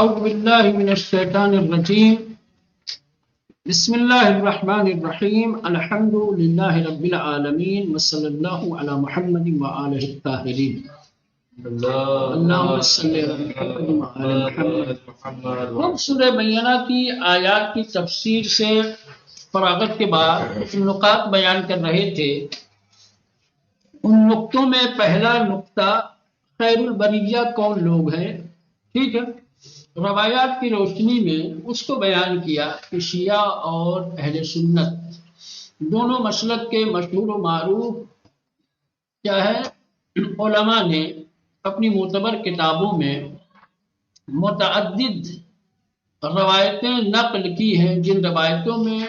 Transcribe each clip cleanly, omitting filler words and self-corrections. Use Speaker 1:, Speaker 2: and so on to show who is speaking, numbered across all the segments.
Speaker 1: أعوذ بالله من الشيطان الرجيم. بسم الله الرحمن الرحيم. الحمد لله رب العالمين وصلى الله على محمد وآله الطاهرين. اللهم صل على محمد وآل محمد. ہم سورہ بینہ کی آیات کی تفسیر سے فراغت کے بعد کچھ نقاط بیان کر رہے تھے. ان نقطوں میں پہلا نقطہ خیر البریہ کون لوگ ہیں. ٹھیک ہے، روایات کی روشنی میں اس کو بیان کیا کہ شیعہ اور اہل سنت دونوں مسلک کے مشہور و معروف کیا ہے علماء نے اپنی معتبر کتابوں میں متعدد روایتیں نقل کی ہیں، جن روایتوں میں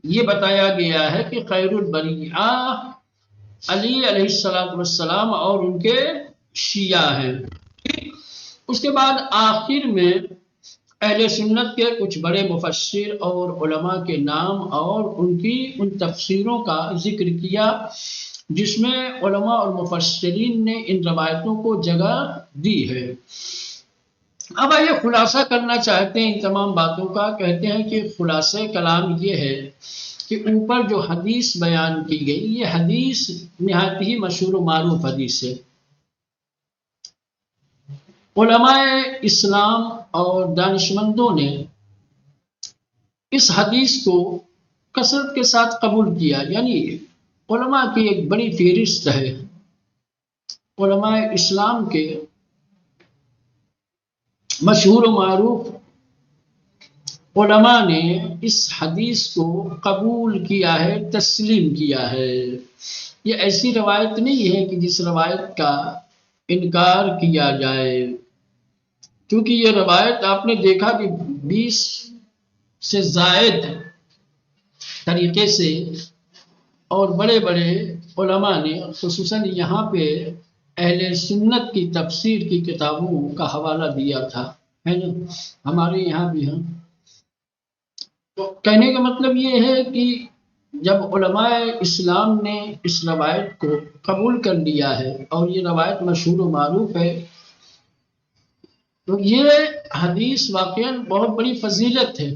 Speaker 1: یہ بتایا گیا ہے کہ خیر البریہ علی علیہ السلام اور ان کے شیعہ ہیں. اس کے بعد آخر میں اہل سنت کے کچھ بڑے مفسر اور علماء کے نام اور ان تفسیروں کا ذکر کیا، جس میں علماء اور مفسرین نے ان روایتوں کو جگہ دی ہے. اب آئیے خلاصہ کرنا چاہتے ہیں ان تمام باتوں کا. کہتے ہیں کہ خلاصہ کلام یہ ہے کہ اوپر جو حدیث بیان کی گئی یہ حدیث نہایت ہی مشہور و معروف حدیث ہے. علماء اسلام اور دانشمندوں نے اس حدیث کو کثرت کے ساتھ قبول کیا. یعنی علماء کی ایک بڑی فہرست ہے. علماء اسلام کے مشہور و معروف علماء نے اس حدیث کو قبول کیا ہے، تسلیم کیا ہے. یہ ایسی روایت نہیں ہے کہ جس روایت کا انکار کیا جائے، کیونکہ یہ روایت آپ نے دیکھا کہ 20 سے زائد طریقے سے اور بڑے بڑے علماء نے خصوصاً یہاں پہ اہل سنت کی تفسیر کی کتابوں کا حوالہ دیا تھا، ہے نا. ہمارے یہاں بھی ہیں. تو کہنے کا مطلب یہ ہے کہ جب علماء اسلام نے اس روایت کو قبول کر لیا ہے اور یہ روایت مشہور و معروف ہے، تو یہ حدیث واقعاً بہت بڑی فضیلت ہے.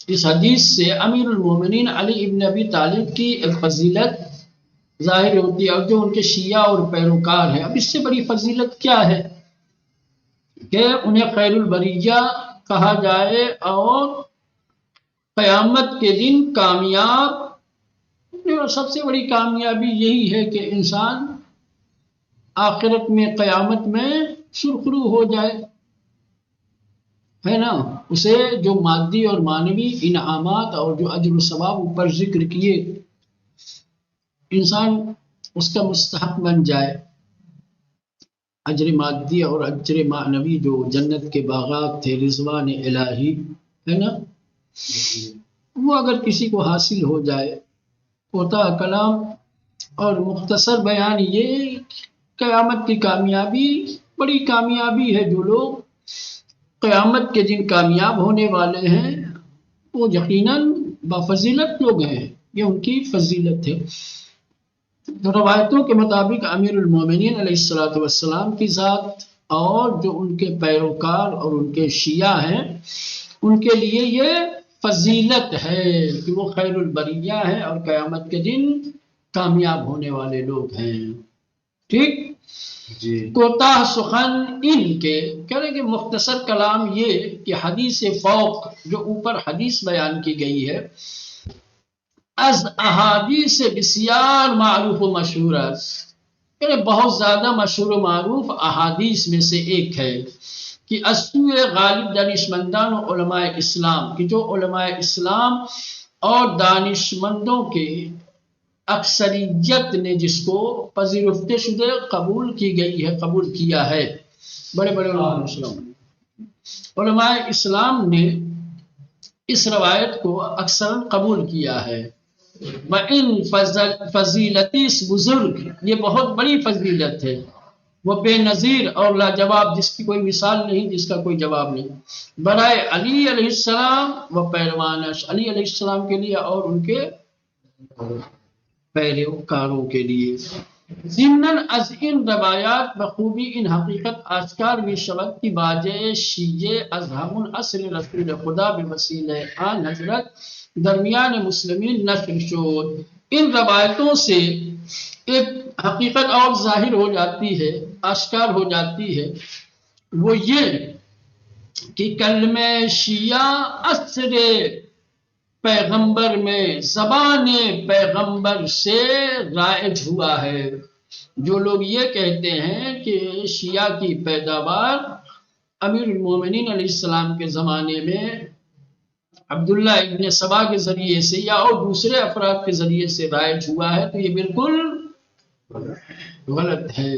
Speaker 1: اس حدیث سے امیر المومنین علی ابن ابی طالب کی ایک فضیلت ظاہر ہوتی ہے، اور جو ان کے شیعہ اور پیروکار ہیں. اب اس سے بڑی فضیلت کیا ہے کہ انہیں خیر البریہ کہا جائے اور قیامت کے دن کامیاب. سب سے بڑی کامیابی یہی ہے کہ انسان آخرت میں قیامت میں سرخرو ہو جائے، ہے نا. اسے جو مادی اور معنوی انعامات اور جو اجر و ثواب اوپر ذکر کیے، انسان اس کا مستحق بن جائے. اجر مادی اور اجر معنوی جو جنت کے باغات تھے، رضوان الہی، ہے نا، وہ اگر کسی کو حاصل ہو جائے. کوتاہ کلام اور مختصر بیان یہ قیامت کی کامیابی بڑی کامیابی ہے. جو لوگ قیامت کے دن کامیاب ہونے والے ہیں وہ یقیناً بافضیلت لوگ ہیں. یہ ان کی فضیلت ہے. روایتوں کے مطابق امیر المومنین علیہ السلام کی ذات اور جو ان کے پیروکار اور ان کے شیعہ ہیں، ان کے لیے یہ فضیلت ہے کہ وہ خیر البریہ ہیں اور قیامت کے دن کامیاب ہونے والے لوگ ہیں. ٹھیک جی. کوتاہ سخن ان کے کہنے کہ مختصر کلام یہ کہ حدیث فوق جو اوپر حدیث بیان کی گئی ہے، از احادیث بسیار معروف و مشہور است، یعنی بہت زیادہ مشہور و معروف احادیث میں سے ایک ہے کہ اسطوره غالب دانشمندان و علماء اسلام، کہ جو علماء اسلام اور دانشمندوں کے اکثریت نے جس کو پذیرفتے شدہ قبول کی گئی ہے، قبول کیا ہے. بڑے بڑے علماء اسلام نے اس روایت کو اکثر قبول کیا ہے. وَإِن فضیلتی بزرگ، یہ بہت بڑی فضیلت ہے. وہ بے نظیر اور لاجواب، جس کی کوئی مثال نہیں، جس کا کوئی جواب نہیں. برائے علی علیہ السلام و پیروانش، علی علیہ السلام کے لیے اور ان کے پیروکاروں کے لیے. ضمناً از این روایات بخوبی این حقیقت آشکار می شود کہ واجہ شیعہ از همون اصل رسول خدا به وسیلہ آن حضرت درمیان مسلمین نشر شد. ان روایتوں سے ایک حقیقت اور ظاہر ہو جاتی ہے، آشکار ہو جاتی ہے، وہ یہ کہ کلمہ شیعہ اثر پیغمبر میں زبان پیغمبر سے رائج ہوا ہے. جو لوگ یہ کہتے ہیں کہ شیعہ کی پیداوار امیر المومنین علیہ السلام کے زمانے میں عبداللہ ابن سبا کے ذریعے سے یا اور دوسرے افراد کے ذریعے سے رائج ہوا ہے، تو یہ بالکل غلط ہے.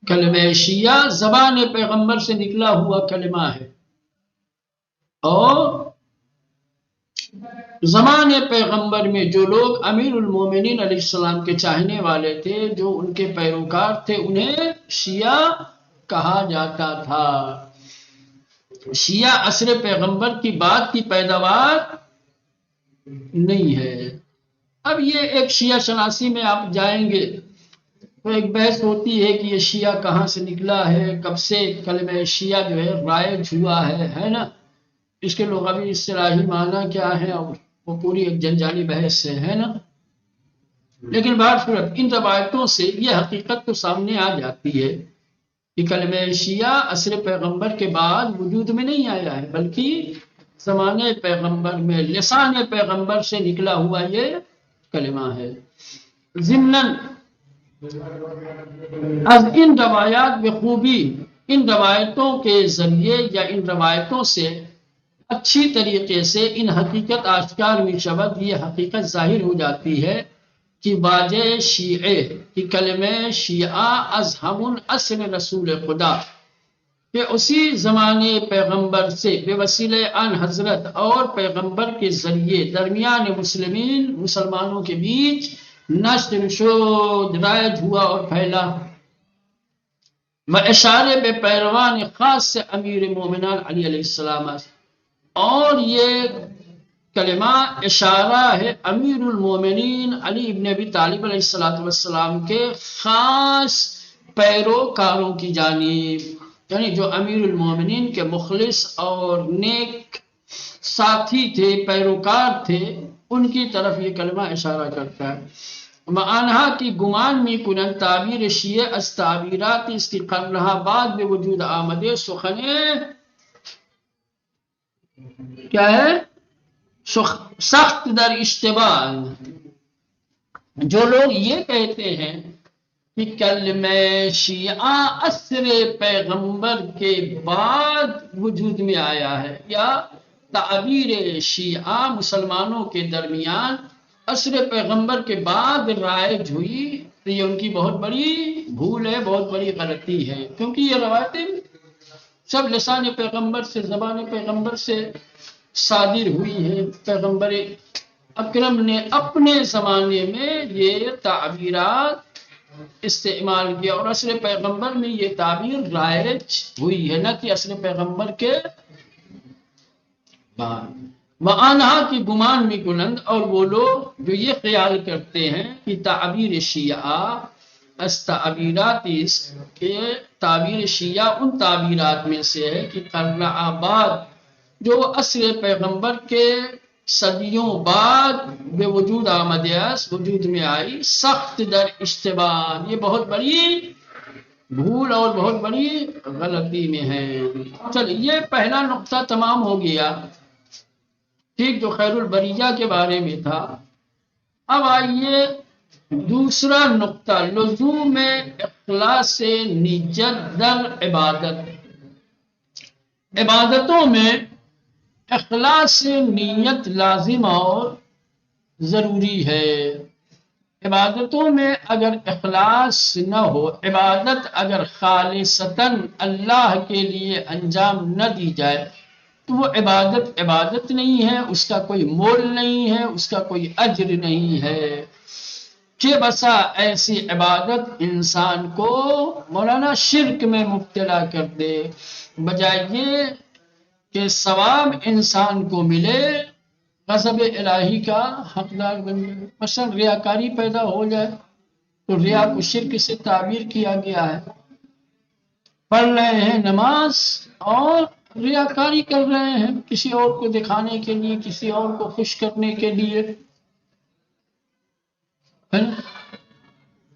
Speaker 1: کلمہ شیعہ زبان پیغمبر سے نکلا ہوا کلمہ ہے، اور زمان پیغمبر میں جو لوگ امیر المومنین علیہ السلام کے چاہنے والے تھے، جو ان کے پیروکار تھے، انہیں شیعہ کہا جاتا تھا. شیعہ عصر پیغمبر کی بات کی پیداوار نہیں ہے. اب یہ ایک شیعہ شناسی میں آپ جائیں گے تو ایک بحث ہوتی ہے کہ یہ شیعہ کہاں سے نکلا ہے، کب سے کلمہ شیعہ جو ہے رائج ہوا ہے نا، اس کے لغوی اصطلاحی معنی کیا ہے، اور وہ پوری ایک جنجالی بحث ہے نا. لیکن بہر صورت ان روایتوں سے یہ حقیقت تو سامنے آ جاتی ہے کہ کلمہ شیعہ عصر پیغمبر کے بعد وجود میں نہیں آیا ہے، بلکہ زمانے پیغمبر میں لسان پیغمبر سے نکلا ہوا یہ کلمہ ہے. ضمناً از ان روایات بخوبی، ان روایتوں کے ذریعے یا ان روایتوں سے اچھی طریقے سے ان حقیقت آشکار می شود، یہ حقیقت ظاہر ہو جاتی ہے کہ واجہ شیعہ کی کلمہ شیعہ از همون اصل رسول خدا کہ اسی زمانے پیغمبر سے بے وسیلہ آن حضرت اور پیغمبر کے ذریعے درمیان مسلمانوں کے بیچ نشر شد، رائج ہوا اور پھیلا. و اشارے بے پیروان خاص سے امیر مومنان علی علیہ السلام، اور یہ کلمہ اشارہ ہے امیر المومنین علی ابن ابی طالب علیہ السلام کے خاص پیروکاروں کی جانب، یعنی جو امیر المومنین کے مخلص اور نیک ساتھی تھے، پیروکار تھے، ان کی طرف یہ کلمہ اشارہ کرتا ہے. معنہا کی گمان می کنن تعبیر شیعہ از تعبیرات اس کی قرنہا بعد بے وجود آمدے سخنے کیا ہے، سخت در اشتباہ. جو لوگ یہ کہتے ہیں کہ کلمہ شیعہ عصر پیغمبر کے بعد وجود میں آیا ہے، یا تعبیر شیعہ مسلمانوں کے درمیان عصر پیغمبر کے بعد رائج ہوئی، تو یہ ان کی بہت بڑی بھول ہے، بہت بڑی غلطی ہے. کیونکہ یہ روایتیں سب لسان پیغمبر سے، زبان پیغمبر سے صادر ہوئی ہے. پیغمبر اکرم نے اپنے زمانے میں یہ تعبیرات استعمال کیا، اور عصر پیغمبر میں یہ تعبیر رائج ہوئی ہے، نہ کہ عصر پیغمبر کے بعد. وآنہا کی گمان میں کنند، اور وہ لوگ جو یہ خیال کرتے ہیں کہ تعبیر شیعہ اس تعبیرات اس کے تعبیر شیعہ ان تعبیرات میں سے ہے کہ قرن آباد جو عصر پیغمبر کے صدیوں بعد بے وجود آمد وجود میں آئی، سخت در اشتباہ، یہ بہت بڑی بھول اور بہت بڑی غلطی میں ہے. چلیے یہ پہلا نقطہ تمام ہو گیا، ٹھیک، جو خیر البریہ کے بارے میں تھا. اب آئیے دوسرا نقطہ، لزوم اخلاص نیت در عبادت. عبادتوں میں اخلاص نیت لازم اور ضروری ہے. عبادتوں میں اگر اخلاص نہ ہو، عبادت اگر خالصتاً اللہ کے لیے انجام نہ دی جائے، تو وہ عبادت نہیں ہے، اس کا کوئی مول نہیں ہے، اس کا کوئی اجر نہیں ہے. کہ بسا ایسی عبادت انسان کو مولانا شرک میں مبتلا کر دے، بجائے یہ کہ ثواب انسان کو ملے غضب الہی کا حقدار بن جائے. مثلا ریاکاری پیدا ہو جائے تو ریا کو شرک سے تعبیر کیا گیا ہے. پڑھ رہے ہیں نماز اور ریاکاری کر رہے ہیں کسی اور کو دکھانے کے لیے، کسی اور کو خوش کرنے کے لیے. ہے نا؟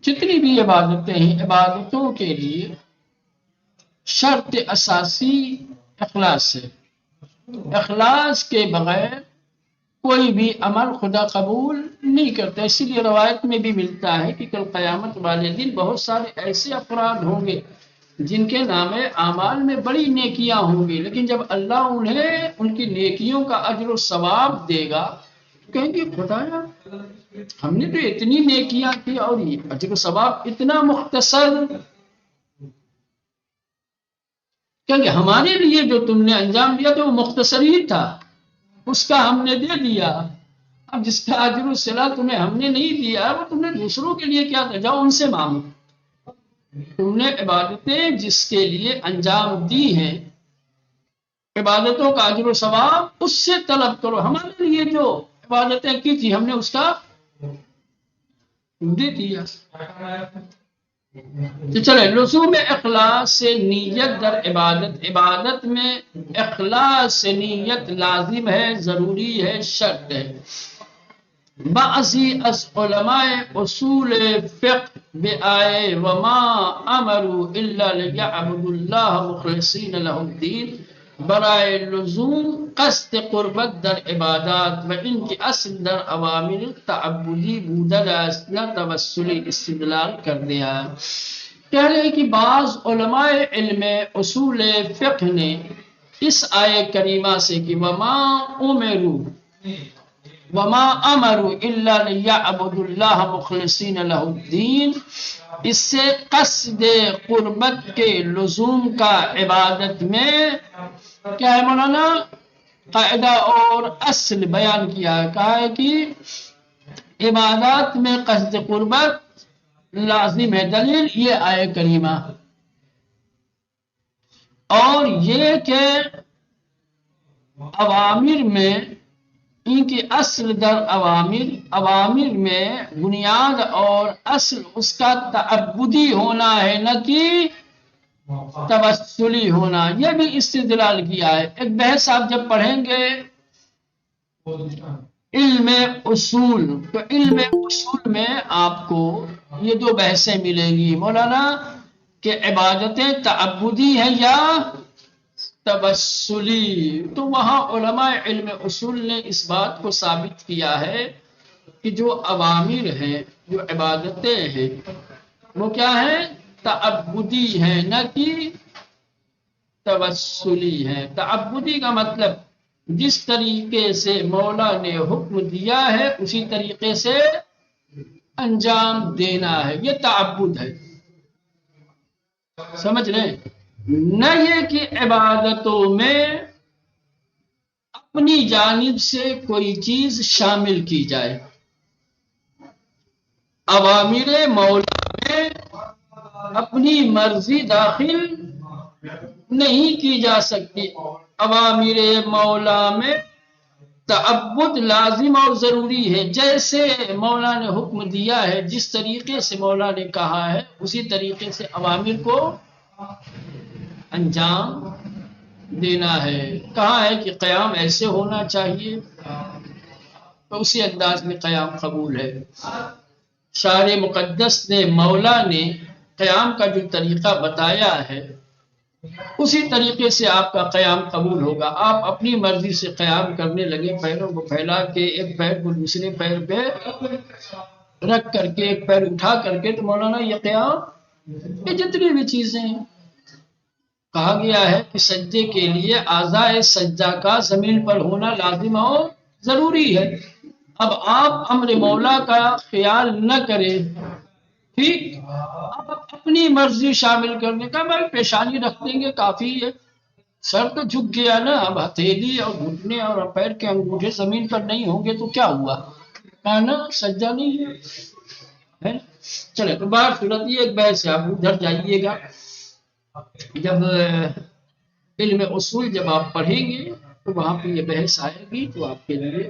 Speaker 1: جتنی بھی عبادتیں ہیں، عبادتوں کے لیے شرط اساسی اخلاص ہے. اخلاص کے بغیر کوئی بھی عمل خدا قبول نہیں کرتا. اسی لیے روایت میں بھی ملتا ہے کہ کل قیامت والے دن بہت سارے ایسے افراد ہوں گے جن کے نام اعمال میں بڑی نیکیاں ہوں گی، لیکن جب اللہ انہیں ان کی نیکیوں کا اجر و ثواب دے گا تو کہیں گے خدایا ہم نے تو اتنی نیکیاں کی اور یہ اجر و ثواب اتنا مختصر. کہیں گے ہمارے لیے جو تم نے انجام دیا تو وہ مختصر ہی تھا، اس کا ہم نے دے دیا. اب جس کا اجر و صلہ تمہیں ہم نے نہیں دیا وہ تم نے دوسروں کے لیے کیا تھا، جاؤ ان سے مانگو. تم نے عبادتیں جس کے لیے انجام دی ہیں، عبادتوں کا اجر و ثواب اس سے طلب کرو. ہمارے لیے جو عبادتیں کی تھی ہم نے اس کا دے دیا. تو چلے لزوم اخلاص سے نیت در عبادت. عبادت میں اخلاص سے نیت لازم ہے، ضروری ہے، شرط ہے. بعضی از علماء اصول فقہ بے آئے وما امروا الا لیعبدوا اللہ مخلصین لہ الدین برائے لزوم قصد قربت در عبادات و ان کی اصل در عوامر تعبدی بودل اصل توسلی استدلال کر دیا. کہہ رہے کہ بعض علماء علم اصول فقہ نے اس آیے کریمہ سے کہ وما امروا الا لیعبدوا اللہ مخلصین لہ الدین، اس سے قصد قربت کے لزوم کا عبادت میں کیا ہے مولانا قاعدہ اور اصل بیان کیا ہے. کہا ہے کہ عبادات میں قصد قربت لازم ہے. دلیل یہ آیے کریمہ اور یہ کہ اوامر میں ان کی اصل در عوامر میں بنیاد اور اصل اس کا تعبدی ہونا ہے نہ کہ توسلی ہونا. یہ بھی استدلال کیا ہے. ایک بحث آپ جب پڑھیں گے علم اصول تو علم اصول میں آپ کو یہ دو بحثیں ملیں گی مولانا کہ عبادتیں تعبدی ہیں یا توسلی. تو وہاں علماء علم اصول نے اس بات کو ثابت کیا ہے کہ جو اوامر ہیں، جو عبادتیں ہیں، وہ کیا ہیں؟ تعبدی ہیں نہ کہ توسلی ہیں. تعبدی کا مطلب جس طریقے سے مولا نے حکم دیا ہے اسی طریقے سے انجام دینا ہے، یہ تعبد ہے. سمجھ لیں، نہ یہ کہ عبادتوں میں اپنی جانب سے کوئی چیز شامل کی جائے. اوامر مولا میں اپنی مرضی داخل نہیں کی جا سکتی. اوامر مولا میں تعبد لازم اور ضروری ہے. جیسے مولا نے حکم دیا ہے، جس طریقے سے مولا نے کہا ہے اسی طریقے سے اوامر کو انجام دینا ہے. کہا ہے کہ قیام ایسے ہونا چاہیے تو اسی انداز میں قیام قبول ہے. شاعر مقدس نے مولا نے قیام کا جو طریقہ بتایا ہے اسی طریقے سے آپ کا قیام قبول ہوگا. آپ اپنی مرضی سے قیام کرنے لگے، پیروں کو پھیلا کے ایک پیر کو دوسرے پیر پہ رکھ کر کے ایک پیر اٹھا کر کے، تو مولانا یہ قیام یہ جتنی بھی چیزیں ہیں. کہا گیا ہے کہ سجدے کے لیے اعضائے سجدہ کا زمین پر ہونا لازم اور ضروری ہے. اب آپ امر مولا کا خیال نہ کریں، ٹھیک، اب اپنی مرضی شامل کرنے کا، بھائی پیشانی رکھ دیں گے کافی ہے، سر تو جھک گیا نا، اب ہتھیلی اور گھٹنے اور پیر کے انگوٹھے زمین پر نہیں ہوں گے تو کیا ہوا؟ کہا نا سجدہ نہیں ہے. چلے تو بات صورت یہ ایک بحث ہے، آپ ادھر جائیے گا. جب علم اصول جب آپ پڑھیں گے تو وہاں پہ یہ بحث آئے گی تو آپ کے لیے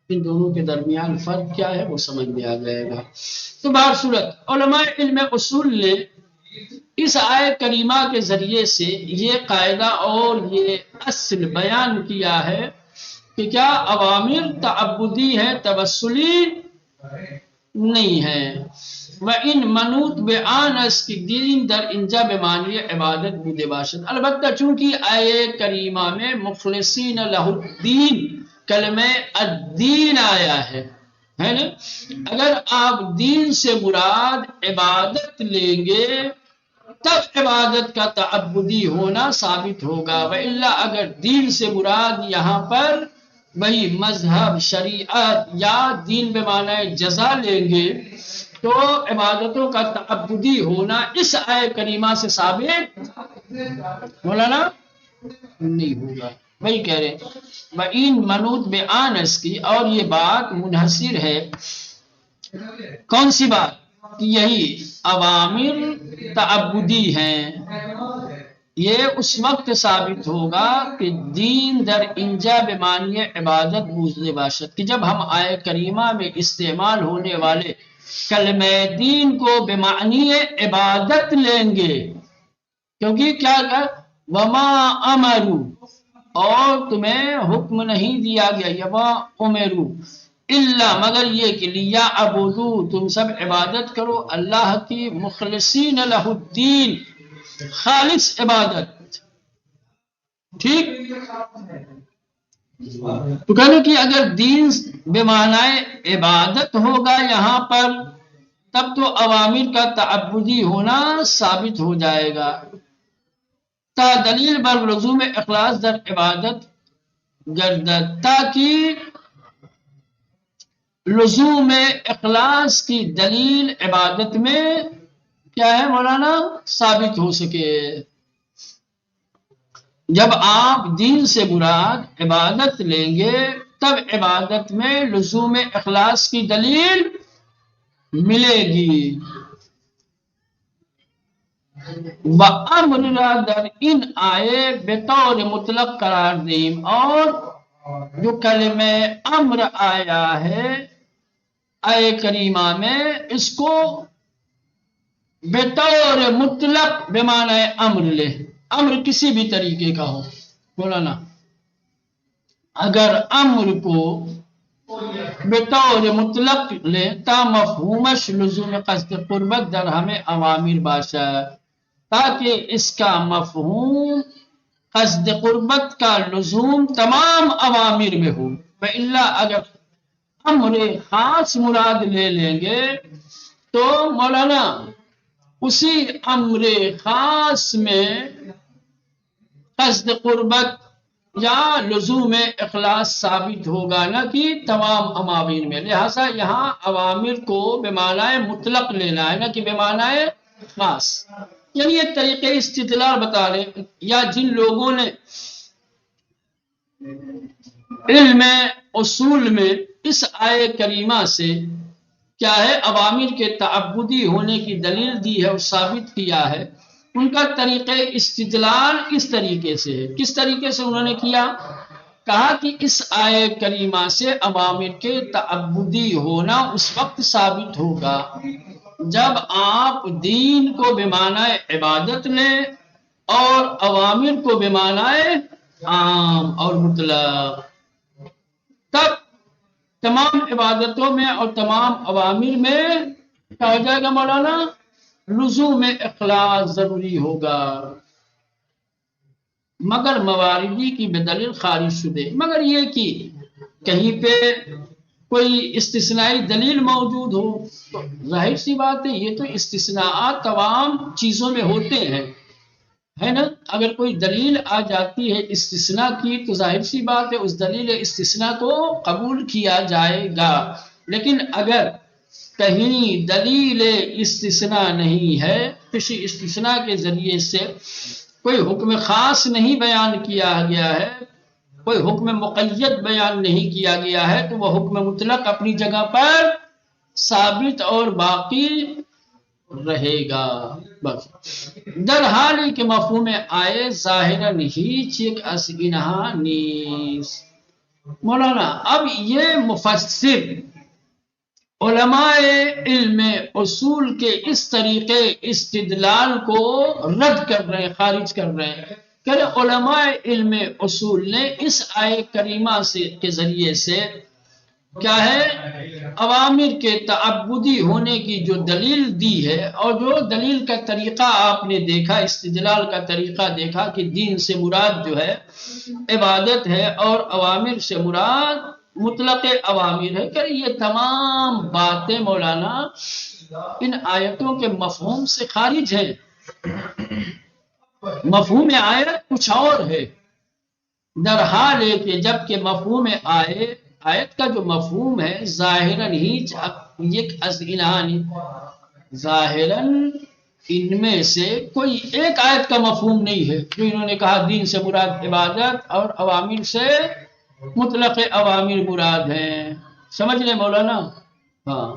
Speaker 1: ان دونوں کے درمیان فرق کیا ہے وہ سمجھ میں آ جائے گا۔ تو بہر صورت علماء علم اصول نے اس آیت کریمہ کے ذریعے سے یہ قاعدہ اور یہ اصل بیان کیا ہے کہ کیا اوامر تعبدی ہے، توسلی نہیں ہے۔ وَإِن منوط بِآنَس کی دین در انجا بمانی عبادت بودے باشد۔ البتہ چونکہ آیے کریمہ میں مخلصین لہ الدین کلمہ الدین آیا ہے نا، اگر آپ دین سے مراد عبادت لیں گے تب عبادت کا تعبدی ہونا ثابت ہوگا، وإلا اگر دین سے مراد یہاں پر وہی مذہب، شریعت یا دین بمعنی جزا لیں گے تو عبادتوں کا تعبدی ہونا اس آیت کریمہ سے ثابت مولانا نہیں ہوگا۔ وہی کہہ رہے وَإِن منوط بِآنَس کی، اور یہ بات منحصر ہے کون سی بات کہ یہی اوامر تعبدی ہیں، یہ اس وقت ثابت ہوگا کہ دین در انجا بمانی عبادت بوزد باشد کہ جب ہم آیت کریمہ میں استعمال ہونے والے کلمہ دین کو بمعنی عبادت لیں گے، کیونکہ کیا کہا وما امرو، اور تمہیں حکم نہیں دیا گیا یما امرو الا مگر یہ کہ لیا عبدو تم سب عبادت کرو اللہ کی مخلصین لہ الدین خالص عبادت۔ ٹھیک، تو کہنے کہ اگر دین بمعنی عبادت ہوگا یہاں پر تب تو اوامر کا تعبدی ہونا ثابت ہو جائے گا۔ تا دلیل بر لزوم اخلاص در عبادت گردد، تاکہ لزوم اخلاص کی دلیل عبادت میں کیا ہے مولانا ثابت ہو سکے۔ جب آپ دین سے مراد عبادت لیں گے تب عبادت میں لزوم اخلاص کی دلیل ملے گی۔ وَأَمْرَ را در ان آئے بطور مطلق قرار دیم، اور جو کلمہ امر آیا ہے آئے کریمہ میں اس کو بطور مطلق بمعنی امر لے، امر کسی بھی طریقے کا ہو مولانا، اگر امر کو بطور مطلق لے تا مفہومش لزوم قصد قربت در ہمیں اوامر باشد، تاکہ اس کا مفہوم قصد قربت کا لزوم تمام اوامر میں ہو، وإلا اگر امر خاص مراد لے لیں گے تو مولانا اسی امر خاص میں قصد قربت یا لزوم اخلاص ثابت ہوگا نہ کہ تمام اوامر میں، لہذا یہاں اوامر کو بمعنی مطلق لینا ہے نہ کہ بمعنی خاص۔ یعنی ایک طریقے استدلال بتا رہے، یا جن لوگوں نے علم اصول میں اس آیے کریمہ سے کیا ہے اوامر کے تعبدی ہونے کی دلیل دی ہے اور ثابت کیا ہے، ان کا طریقہ استدلال اس طریقے سے ہے۔ کس طریقے سے انہوں نے کیا؟ کہا کہ اس آیے کریمہ سے اوامر کے تعبدی ہونا اس وقت ثابت ہوگا جب آپ دین کو بمعنی عبادت لیں اور اوامر کو بمعنی عام اور مطلق، تب تمام عبادتوں میں اور تمام اوامر میں کیا ہو جائے گا مولانا؟ لزوم اخلاص ضروری ہوگا، مگر مواردی کی بدلیل خارج شدے، مگر یہ کہ کہیں پہ کوئی استثنائی دلیل موجود ہو تو ظاہر سی بات ہے یہ تو استثناءات تمام چیزوں میں ہوتے ہیں، ہے نا؟ اگر کوئی دلیل آ جاتی ہے استثناء کی تو ظاہر سی بات ہے اس دلیل استثناء کو قبول کیا جائے گا، لیکن اگر کہیں دلیل استثناء نہیں ہے، کسی استثناء کے ذریعے سے کوئی حکم خاص نہیں بیان کیا گیا ہے، کوئی حکم مقید بیان نہیں کیا گیا ہے، تو وہ حکم مطلق اپنی جگہ پر ثابت اور باقی رہے گا۔ بس در حالی کہ مفہوم آئے ظاہراً ہیچ یک از اینہا نیست، مولانا اب یہ مفسر علماء علم اصول کے اس طریقے استدلال کو رد کر رہے ہیں، خارج کر رہے ہیں کہ علماء علم اصول نے اس آیے کریمہ کے ذریعے سے کیا ہے اوامر کے تعبدی ہونے کی جو دلیل دی ہے، اور جو دلیل کا طریقہ آپ نے دیکھا، استدلال کا طریقہ دیکھا کہ دین سے مراد جو ہے عبادت ہے اور اوامر سے مراد مطلق اوامر ہے، کہ یہ تمام باتیں مولانا ان آیتوں کے مفہوم سے خارج ہیں۔ مفہوم آیت کچھ اور ہے، در حال ہے کہ جب کہ مفہوم آیت کا جو مفہوم ہے ظاہراً ہی یک از انہانی، ظاہراً ان میں سے کوئی ایک آیت کا مفہوم نہیں ہے جو انہوں نے کہا دین سے مراد عبادت اور اوامر سے مطلق اوامر مراد ہیں۔ سمجھ لیں مولانا؟ ہاں،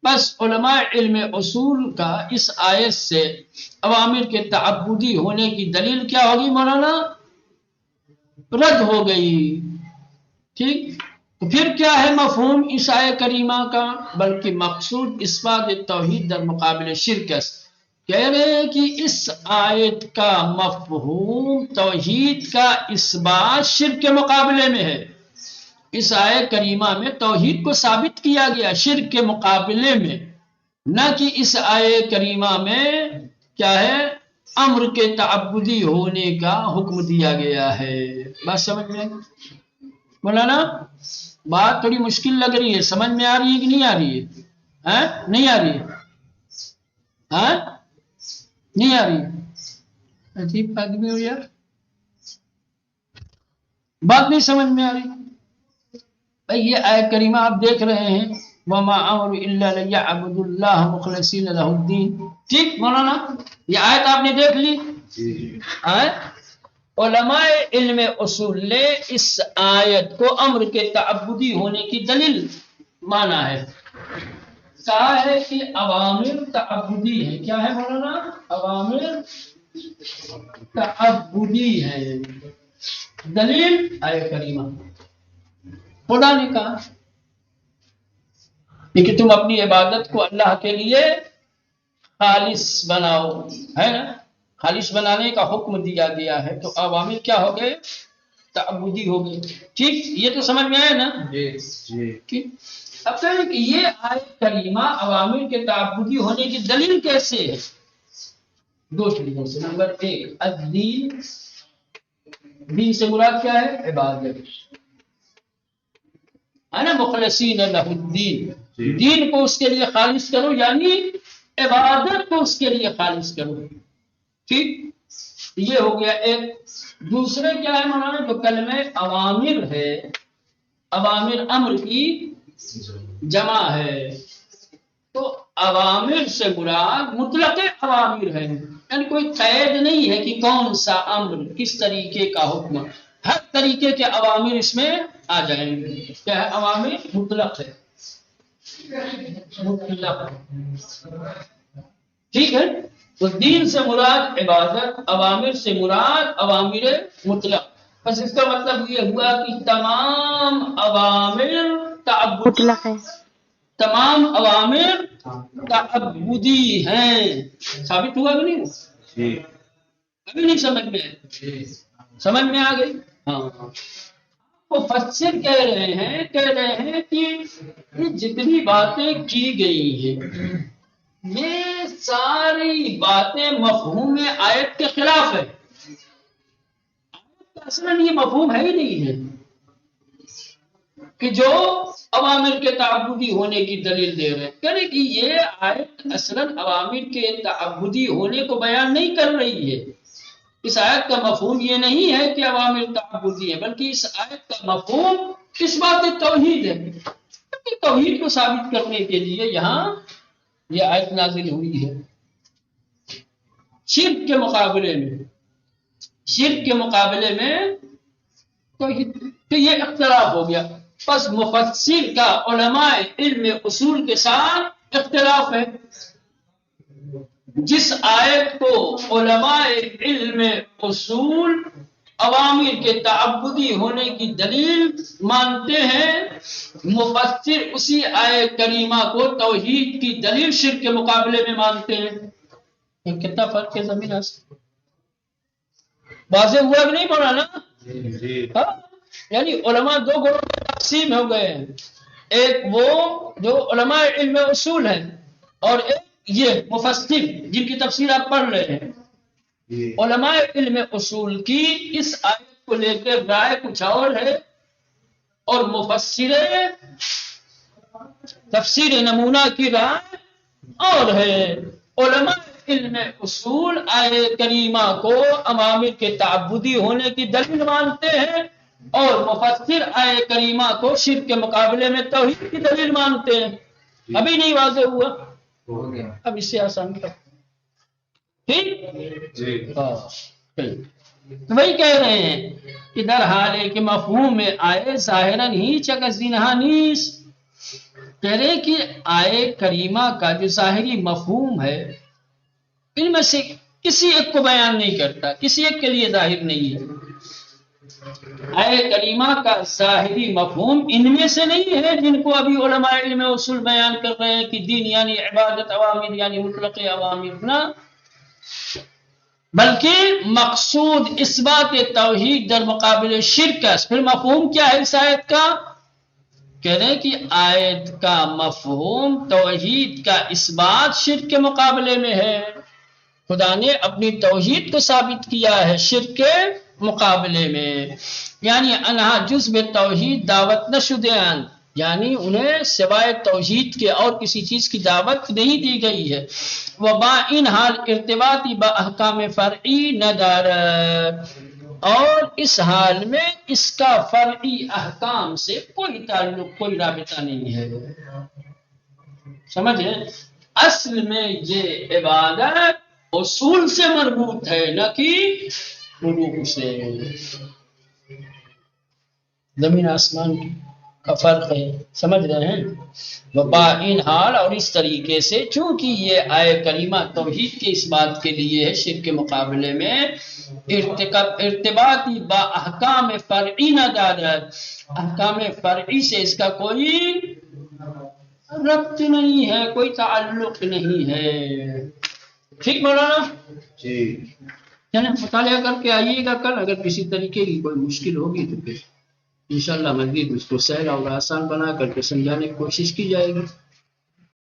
Speaker 1: بس علماء علم اصول کا اس آیت سے اوامر کے تعبدی ہونے کی دلیل کیا ہوگی مولانا؟ رد ہو گئی۔ ٹھیک، تو پھر کیا ہے مفہوم اس آیت کریمہ کا؟ بلکہ مقصود اثبات توحید در مقابل شرک است۔ کہہ رہے ہیں کہ اس آیت کا مفہوم توحید کا اثبات شرک کے مقابلے میں ہے۔ اس آیت کریمہ میں توحید کو ثابت کیا گیا شرک کے مقابلے میں، نہ کہ اس آیت کریمہ میں کیا ہے امر کے تعبدی ہونے کا حکم دیا گیا ہے۔ بات سمجھ میں مولانا؟ بات تھوڑی مشکل لگ رہی ہے، سمجھ میں آ رہی ہے کہ نہیں آ رہی ہے؟ ہاں نہیں آ رہی ہے؟ ہاں نہیں آ رہی ہے؟ عجیب آدمی ہو یار، بات نہیں سمجھ میں آ رہی۔ بھائی یہ آیت کریمہ آپ دیکھ رہے ہیں، وَمَا أَمْرُ إِلَّا لِيَعْبُدُوا اللَّهَ مُخْلَصِينَ لَهُ الدِّينَ، ٹھیک مولانا؟ یہ آیت آپ نے دیکھ لی۔ علماء علم اصول نے اس آیت کو امر کے تعبدی ہونے کی دلیل مانا ہے، کہا ہے کہ اوامر تعبدی ہے۔ کیا ہے مولانا؟ اوامر تعبدی ہے۔ دلیل آیت کریمہ، خدا نے کہا کہ تم اپنی عبادت کو اللہ کے لیے خالص بناؤ، ہے نا؟ خالص بنانے کا حکم دیا گیا ہے، تو عوامل کیا ہو گئے؟ تعبدی ہو گئے۔ ٹھیک، یہ تو سمجھ میں آیا نا؟ ٹھیک، اب کہیں کہ یہ آیت کریمہ عوامل کے تعبدی ہونے کی دلیل کیسے ہے؟ دو طریقوں سے۔ نمبر ایک، الدین، دین سے مراد کیا ہے؟ عبادت، ہے نا؟ مخلصین لہ الدین، دین کو اس کے لیے خالص کرو، یعنی عبادت کو اس کے لیے خالص کرو۔ ٹھیک، یہ ہو گیا ایک۔ دوسرے کیا ہے مولانا؟ جو کلمہ اوامر ہے، اوامر امر کی جمع ہے، تو اوامر سے مراد مطلق اوامر ہے، یعنی کوئی قید نہیں ہے کہ کون سا امر کس طریقے کا حکم، ہر طریقے کے اوامر اس میں آ جائیں گے۔ کیا ہے؟ اوامر مطلق ہے، مطلق، ٹھیک ہے؟ تو دین سے مراد عبادت، اوامر سے مراد اوامر مطلق۔ بس اس کا مطلب یہ ہوا کہ تمام اوامر مطلق ہے، تمام اوامر تعبدی ہیں۔ ثابت ہوا کہ نہیں؟ ابھی نہیں سمجھ میں آئی؟ سمجھ میں آ گئی؟ ہاں، مفسر کہہ رہے ہیں کہ یہ جتنی باتیں کی گئی ہیں یہ ساری باتیں مفہوم آیت کے خلاف ہے۔ اصلاً یہ مفہوم ہے ہی نہیں ہے کہ جو اوامر کے تعبدی ہونے کی دلیل دے رہے ہیں، کہنے کہ یہ آیت اصلاً اوامر کے تعبدی ہونے کو بیان نہیں کر رہی ہے۔ اس آیت کا مفہوم یہ نہیں ہے کہ اوامر تعبدی ہے، بلکہ اس آیت کا مفہوم اس بات توحید ہے۔ توحید کو ثابت کرنے کے لیے یہاں یہ آیت نازل ہوئی ہے۔ شرک کے مقابلے میں، شرک کے مقابلے میں توحید، تو یہ اختلاف ہو گیا۔ پس مفسر کا علماء علم اصول کے ساتھ اختلاف ہے۔ جس آیت کو علماء علم اصول اوامر کے تعبدی ہونے کی دلیل مانتے ہیں، مفسر اسی آیہ کریمہ کو توحید کی دلیل شرک کے مقابلے میں مانتے ہیں۔ یہ کتنا فرق ہے زمین آسمان، واضح ہوا کہ نہیں مولانا؟ ہاں؟ یعنی علماء دو گروہ میں تقسیم ہو گئے ہیں، ایک وہ جو علماء علم اصول ہیں اور ایک یہ مفسر جن کی تفسیر آپ پڑھ رہے ہیں۔ علماء علم اصول کی اس آیت کو لے کر رائے کچھ اور ہے، اور مفسر تفسیر نمونہ کی رائے اور ہے۔ علماء علم اصول آیہ کریمہ کو اوامر کے تعبدی ہونے کی دلیل مانتے ہیں، اور مفسر آیہ کریمہ کو شرک کے مقابلے میں توحید کی دلیل مانتے ہیں۔ ابھی نہیں واضح ہوا؟ اب اس سے آسان کر ٹھیک؟ وہی کہہ رہے ہیں کہ در حال ہے کہ مفہوم میں آئے ظاہراً ہی چکزینہا نیس، کہہ رہے کہ آئے کریمہ کا جو ظاہری مفہوم ہے ان میں سے کسی ایک کو بیان نہیں کرتا، کسی ایک کے لیے ظاہر نہیں ہے۔ آئے کریمہ کا ظاہری مفہوم ان میں سے نہیں ہے جن کو ابھی علماء علم اصول بیان کر رہے ہیں کہ دین یعنی عبادت، اوامر یعنی مطلق اوامر، نہ، بلکہ مقصود اثبات توحید در مقابل شرک ہے۔ پھر مفہوم کیا ہے اس آیت کا؟ کہہ رہے ہیں کہ آیت کا مفہوم توحید کا اثبات شرک کے مقابلے میں ہے۔ خدا نے اپنی توحید کو ثابت کیا ہے شرک کے مقابلے میں، یعنی انہا جزء توحید دعوت نہ شدیان، یعنی انہیں سوائے توحید کے اور کسی چیز کی دعوت نہیں دی گئی ہے۔ وبا ان حال ارتباطی با احکام فرعی ندارت، اور اس حال میں اس کا فرعی احکام سے کوئی تعلق، کوئی رابطہ نہیں ہے۔ سمجھے؟ اصل میں یہ عبادت اصول سے مربوط ہے، نہ کہ فروع سے۔ زمین آسمان کا فرق ہے، سمجھ رہے ہیں؟ وبائن حال، اور اس طریقے سے چونکہ یہ آیہ کریمہ توحید کے اس بات کے لیے ہے شرک کے مقابلے میں، ارتباطی با احکام فرعی ندارت، احکام فرعی سے اس کا کوئی ربط نہیں ہے، کوئی تعلق نہیں ہے۔ ٹھیک مولانا؟ جی، یعنی مطالعہ کر کے آئیے گا کل، اگر کسی طریقے کی کوئی مشکل ہوگی تو پھر انشاءاللہ مزید اس کو سہل اور آسان بنا کر کے سمجھانے کی کوشش کی جائے گی۔